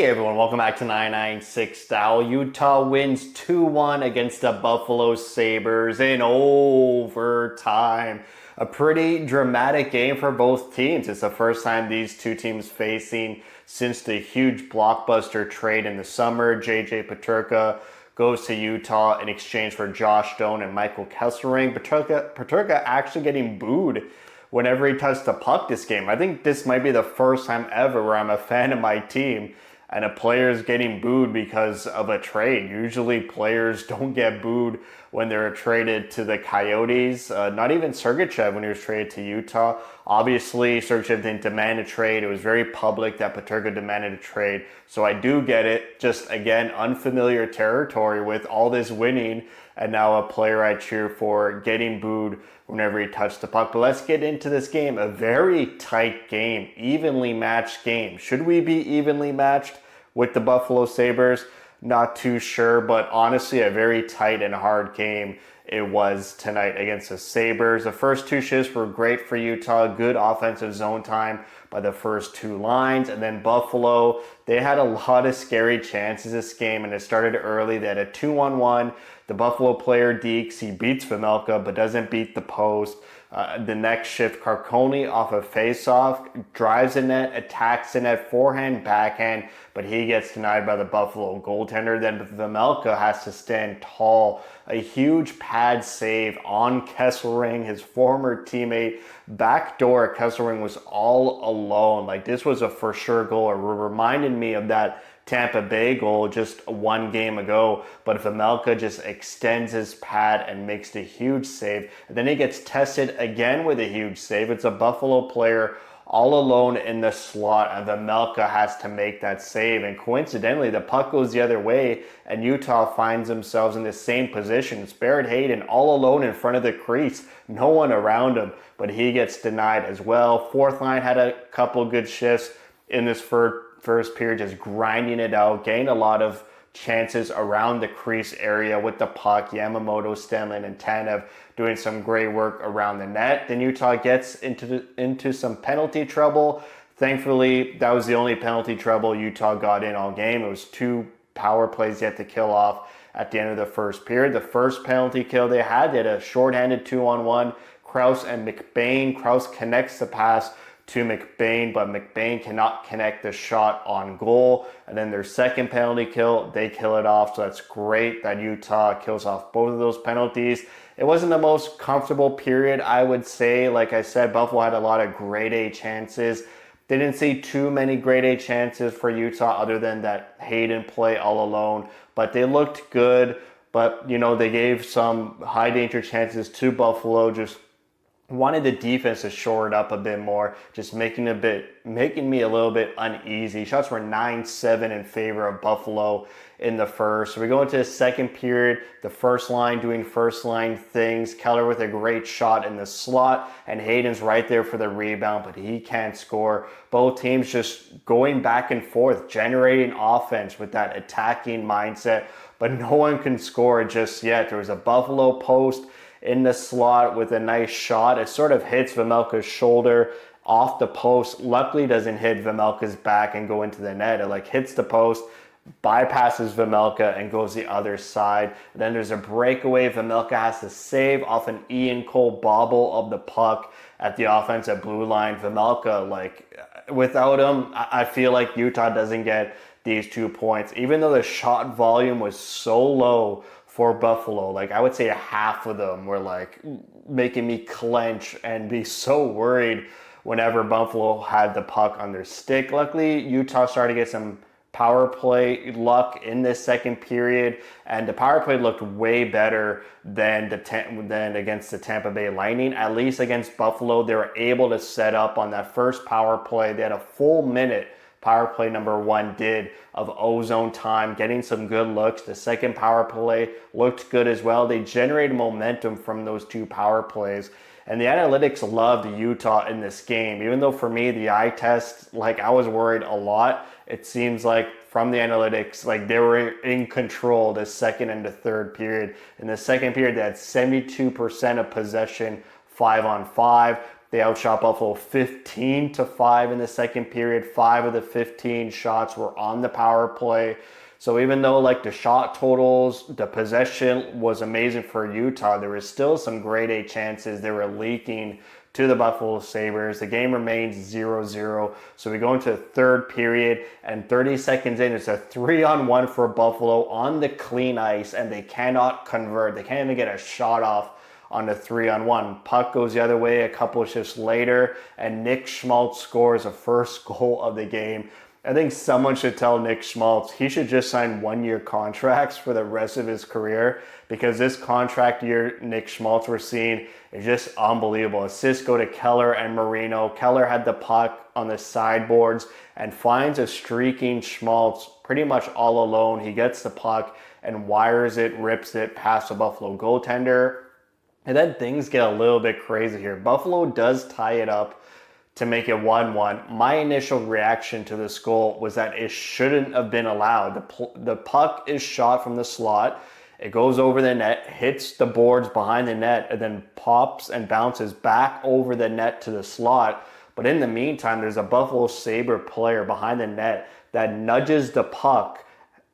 Hey everyone, welcome back to 996 Style. Utah wins 2-1 against the Buffalo Sabres in overtime. A pretty dramatic game for both teams. It's the first time these two teams facing since the huge blockbuster trade in the summer. JJ Peterka goes to Utah in exchange for Josh Doan and Michael Kesselring. Peterka actually getting booed whenever he touched the puck this game. I think this might be the first time ever where I'm a fan of my team and a player is getting booed because of a trade. Usually players don't get booed when they're traded to the Coyotes. Not even Sergachev when he was traded to Utah. Obviously, Sergachev didn't demand a trade. It was very public that Peterka demanded a trade. So I do get it. Just, again, unfamiliar territory with all this winning and now a player I cheer for getting booed whenever he touched the puck. But let's get into this game. A very tight game, evenly matched game. Should we be evenly matched with the Buffalo Sabres? Not too sure, but honestly, a very tight and hard game it was tonight against the Sabres. The first two shifts were great for Utah. Good offensive zone time by the first two lines. And then Buffalo, they had a lot of scary chances this game, and it started early. They had a 2-on-1. The Buffalo player, Deeks, he beats Vejmelka, but doesn't beat the post. The next shift, Carcone off a face-off, drives the net, attacks the net, forehand, backhand, but he gets denied by the Buffalo goaltender. Then Vejmelka has to stand tall. A huge pad save on Kesselring, his former teammate. Backdoor, Kesselring was all alone. Like, this was a for sure goal. It reminded me of that Tampa Bay goal just one game ago, but Vejmelka just extends his pad and makes the huge save. And then he gets tested again with a huge save. It's a Buffalo player all alone in the slot, and Vejmelka has to make that save. And coincidentally, the puck goes the other way, and Utah finds themselves in the same position. It's Barrett Hayton all alone in front of the crease. No one around him, but he gets denied as well. Fourth line had a couple good shifts in this first period, just grinding it out, gained a lot of chances around the crease area with the puck. Yamamoto, Stenlin, and Tanev doing some great work around the net. Then Utah gets into some penalty trouble. Thankfully, that was the only penalty trouble Utah got in all game. It was two power plays they had to kill off at the end of the first period. The first penalty kill they had a shorthanded 2-on-1. Krause and McBain. Krause connects the pass to McBain, but McBain cannot connect the shot on goal. And then their second penalty kill, they kill it off. So that's great that Utah kills off both of those penalties. It wasn't the most comfortable period, I would say. Like I said, Buffalo had a lot of grade A chances. They didn't see too many grade A chances for Utah other than that Hayden play all alone. But they looked good. But, they gave some high danger chances to Buffalo. Just wanted the defense to shore it up a bit more, just making me a little bit uneasy. Shots were 9-7 in favor of Buffalo in the first. So we go into the second period, the first line doing first line things. Keller with a great shot in the slot, and Hayden's right there for the rebound, but he can't score. Both teams just going back and forth, generating offense with that attacking mindset, but no one can score just yet. There was a Buffalo post in the slot with a nice shot. It sort of hits Vejmelka's shoulder off the post. Luckily doesn't hit Vejmelka's back and go into the net. It hits the post, bypasses Vejmelka and goes the other side. And then there's a breakaway. Vejmelka has to save off an Ian Cole bobble of the puck at the offensive blue line. Vejmelka, without him, I feel like Utah doesn't get these 2 points. Even though the shot volume was so low for Buffalo, I would say half of them were making me clench and be so worried whenever Buffalo had the puck on their stick. Luckily, Utah started to get some power play luck in this second period, and the power play looked way better than against the Tampa Bay Lightning. At least against Buffalo, they were able to set up on that first power play. They had a full minute, power play number 1 did, of ozone time, getting some good looks. The second power play looked good as well. They generated momentum from those two power plays. And the analytics loved Utah in this game. Even though for me, the eye test, I was worried a lot. It seems like from the analytics, they were in control the second and the third period. In the second period, they had 72% of possession 5-on-5. They outshot Buffalo 15-5 in the second period. 5 of the 15 shots were on the power play. So even though like the shot totals, the possession was amazing for Utah, there was still some grade A chances they were leaking to the Buffalo Sabres. The game remains 0-0. So we go into the third period, and 30 seconds in, it's a 3-on-1 for Buffalo on the clean ice, and they cannot convert. They can't even get a shot off on the 3-on-1. Puck goes the other way a couple of shifts later, and Nick Schmaltz scores the first goal of the game. I think someone should tell Nick Schmaltz he should just sign one-year contracts for the rest of his career, because this contract year Nick Schmaltz we're seeing is just unbelievable. Assists go to Keller and Marino. Keller had the puck on the sideboards and finds a streaking Schmaltz pretty much all alone. He gets the puck and wires it, rips it past the Buffalo goaltender. And then things get a little bit crazy here. Buffalo does tie it up to make it 1-1. My initial reaction to this goal was that it shouldn't have been allowed. The puck is shot from the slot. It goes over the net, hits the boards behind the net, and then pops and bounces back over the net to the slot. But in the meantime, there's a Buffalo Sabre player behind the net that nudges the puck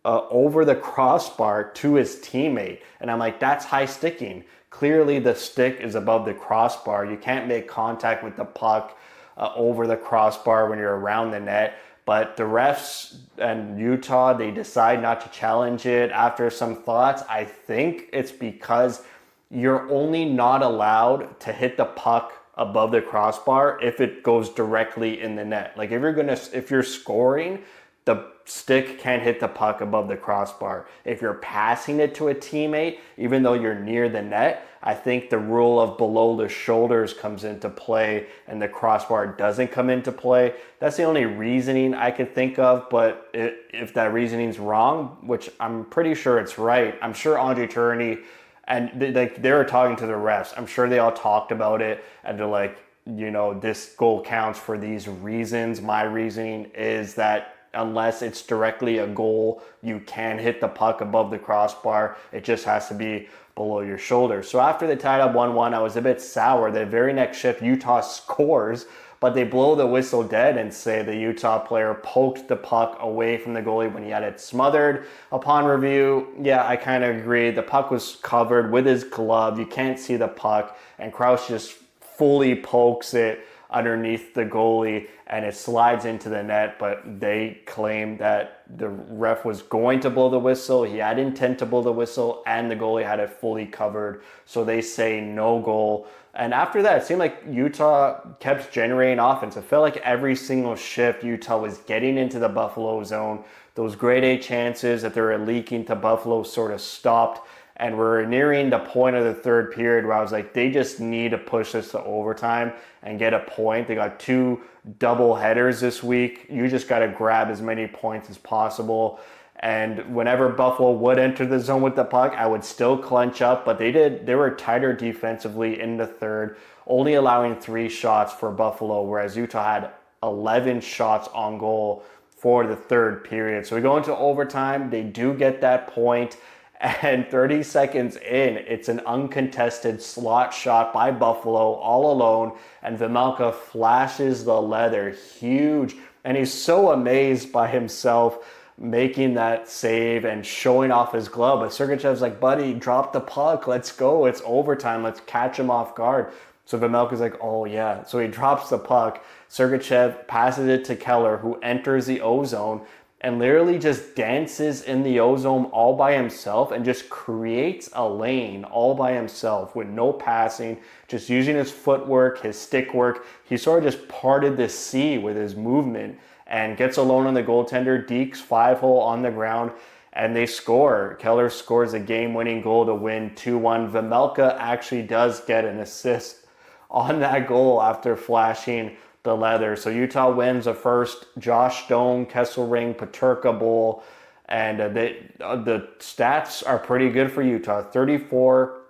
over the crossbar to his teammate. And I'm like, that's high sticking. Clearly the stick is above the crossbar. You can't make contact with the puck over the crossbar when you're around the net. But the refs and Utah, they decide not to challenge it. After some thoughts, I think it's because you're only not allowed to hit the puck above the crossbar if it goes directly in the net. Like if you're scoring, the stick can't hit the puck above the crossbar. If you're passing it to a teammate, even though you're near the net, I think the rule of below the shoulders comes into play and the crossbar doesn't come into play. That's the only reasoning I could think of, but if that reasoning's wrong, which I'm pretty sure it's right, I'm sure Andre Tourigny, and they were talking to the refs, I'm sure they all talked about it, and they're like, this goal counts for these reasons. My reasoning is that unless it's directly a goal, you can hit the puck above the crossbar. It just has to be below your shoulder. So after they tied up 1-1, I was a bit sour. The very next shift, Utah scores, but they blow the whistle dead and say the Utah player poked the puck away from the goalie when he had it smothered. Upon review, yeah, I kind of agree. The puck was covered with his glove. You can't see the puck, and Krause just fully pokes it underneath the goalie and it slides into the net, but they claim that the ref was going to blow the whistle. He had intent to blow the whistle and the goalie had it fully covered. So they say no goal. And after that, it seemed like Utah kept generating offense. It felt like every single shift Utah was getting into the Buffalo zone. Those grade A chances that they were leaking to Buffalo sort of stopped. And we're nearing the point of the third period where I was like, they just need to push this to overtime and get a point. They got 2 double headers this week. You just got to grab as many points as possible. And whenever Buffalo would enter the zone with the puck, I would still clench up. But they were tighter defensively in the third, only allowing 3 shots for Buffalo, whereas Utah had 11 shots on goal for the third period. So we go into overtime. They do get that point. And 30 seconds in, it's an uncontested slot shot by Buffalo all alone. And Vejmelka flashes the leather huge. And he's so amazed by himself making that save and showing off his glove. But Sergachev's like, buddy, drop the puck. Let's go. It's overtime. Let's catch him off guard. So Vejmelka's like, oh yeah. So he drops the puck. Sergachev passes it to Keller, who enters the O-zone and literally just dances in the O-zone all by himself and just creates a lane all by himself with no passing, just using his footwork, his stick work. He sort of just parted the sea with his movement and gets alone on the goaltender. Deeks 5-hole on the ground and they score. Keller scores a game-winning goal to win 2-1. Vejmelka actually does get an assist on that goal after flashing the leather. So Utah wins the first Josh Stone, Kesselring, Peterka Bowl, and the stats are pretty good for Utah. 34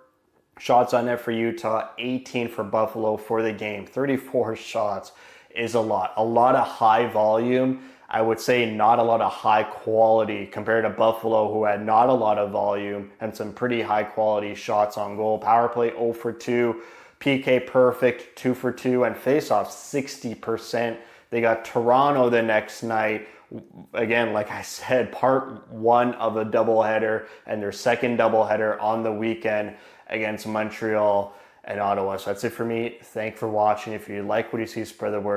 shots on net for Utah, 18 for Buffalo for the game. 34 shots is a lot of high volume. I would say not a lot of high quality compared to Buffalo, who had not a lot of volume and some pretty high quality shots on goal. Power play 0 for 2. PK perfect, 2 for 2, and faceoff 60%. They got Toronto the next night. Again, like I said, part one of a doubleheader and their second doubleheader on the weekend against Montreal and Ottawa. So that's it for me. Thanks for watching. If you like what you see, spread the word.